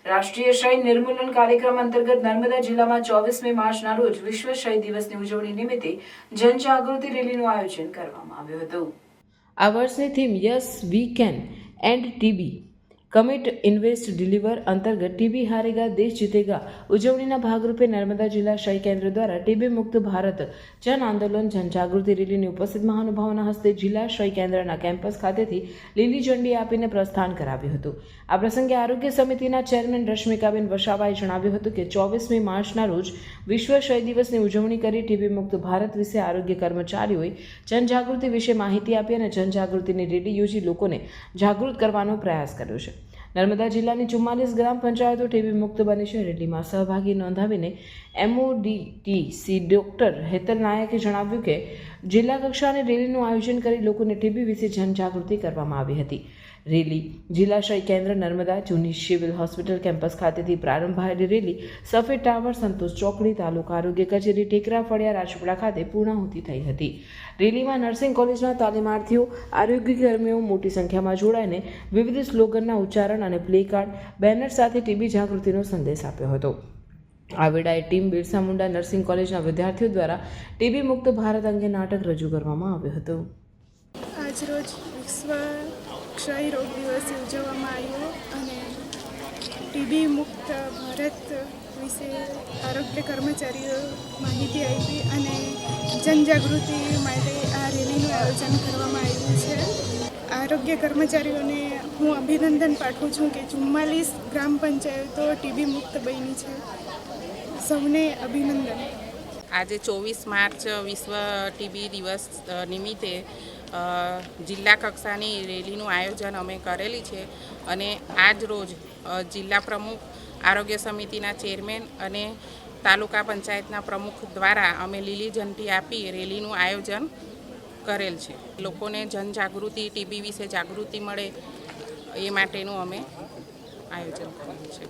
રાષ્ટ્રીય ક્ષય નિર્મૂલન કાર્યક્રમ અંતર્ગત નર્મદા જિલ્લામાં 24મી માર્ચના રોજ વિશ્વ ક્ષય દિવસની ઉજવણી નિમિત્તે જનજાગૃતિ રેલીનું આયોજન કરવામાં આવ્યું હતું। આ વર્ષની theme yes we can and TB commit invest deliver અંતર્ગત ટીબી હારેગા દેશ જીતેગા ઉજવણીના ભાગરૂપે નર્મદા જિલ્લા ક્ષય કેન્દ્ર દ્વારા ટીબી મુક્ત ભારત જન આંદોલન જનજાગૃતિ રેલીની ઉપસ્થિત મહાનુભાવોના હસ્તે જિલ્લા ક્ષય કેન્દ્રના કેમ્પસ ખાતેથી લીલી ઝંડી આપીને પ્રસ્થાન કરાવ્યું હતું। આ પ્રસંગે આરોગ્ય સમિતિના ચેરમેન રશ્મિકાબેન વસાવાએ જણાવ્યું હતું કે 24મી માર્ચના રોજ વિશ્વ ક્ષય દિવસની ઉજવણી કરી ટીબી મુક્ત ભારત વિશે આરોગ્ય કર્મચારીઓએ જનજાગૃતિ વિશે માહિતી આપી અને જનજાગૃતિની રેલી યોજી લોકોને જાગૃત કરવાનો પ્રયાસ કર્યો છે। નર્મદા જિલ્લાની 44 ગ્રામ પંચાયતો ટીબી મુક્ત બની છે। રેલીમાં સહભાગી નોંધાવીને MODTC ડોક્ટર હેતલ નાયકે જણાવ્યું કે જિલ્લા કક્ષાની રેલીનું આયોજન કરી લોકોને ટીબી વિશે જનજાગૃતિ કરવામાં આવી હતી। રેલી જિલ્લા ક્ષય કેન્દ્ર નર્મદા જૂની સિવિલ હોસ્પિટલ કેમ્પસ ખાતેથી પ્રારંભ થયેલી રેલી સફેદ ટાવર, સંતોષ ચોકડી, તાલુકા આરોગ્ય કચેરી, ટેકરા ફળિયા, રાજપીપળા ખાતે પૂર્ણાહુતિ થઈ હતી। રેલીમાં નર્સિંગ કોલેજના તાલીમાર્થીઓ, આરોગ્ય કર્મીઓ મોટી સંખ્યામાં જોડાઈને વિવિધ સ્લોગનના ઉચ્ચારણ અને પ્લે કાર્ડ, બેનર સાથે ટીબી જાગૃતિનો સંદેશ આપ્યો હતો। આ વેળાએ ટીમ બિરસા મુંડા નર્સિંગ કોલેજના વિદ્યાર્થીઓ દ્વારા ટીબી મુક્ત ભારત અંગે નાટક રજૂ કરવામાં આવ્યું હતું। આજરોજ વિશ્વ ક્ષય રોગ દિવસ ઉજવવામાં આવ્યો અને ટીબી મુક્ત ભારત વિશે આરોગ્ય કર્મચારીઓ માહિતી આપી અને જનજાગૃતિ માટે આ રેલીનું આયોજન કરવામાં આવ્યું છે। આરોગ્ય કર્મચારીઓને હું અભિનંદન પાઠવું છું કે 44 ગ્રામ પંચાયતો ટીબી મુક્ત બની છે। સૌને અભિનંદન। આજે 24 માર્ચ વિશ્વ ટીબી દિવસ નિમિત્તે જિલ્લા કક્ષાની રેલીનું આયોજન અમે કરેલી છે અને આજ રોજ જિલ્લા પ્રમુખ, આરોગ્ય સમિતિના ચેરમેન અને તાલુકા પંચાયતના પ્રમુખ દ્વારા અમે લીલી ઝંડી આપી રેલીનું આયોજન કરેલ છે। લોકોને જનજાગૃતિ, ટીબી વિશે જાગૃતિ મળે એ માટેનું અમે આયોજન કરેલું છે।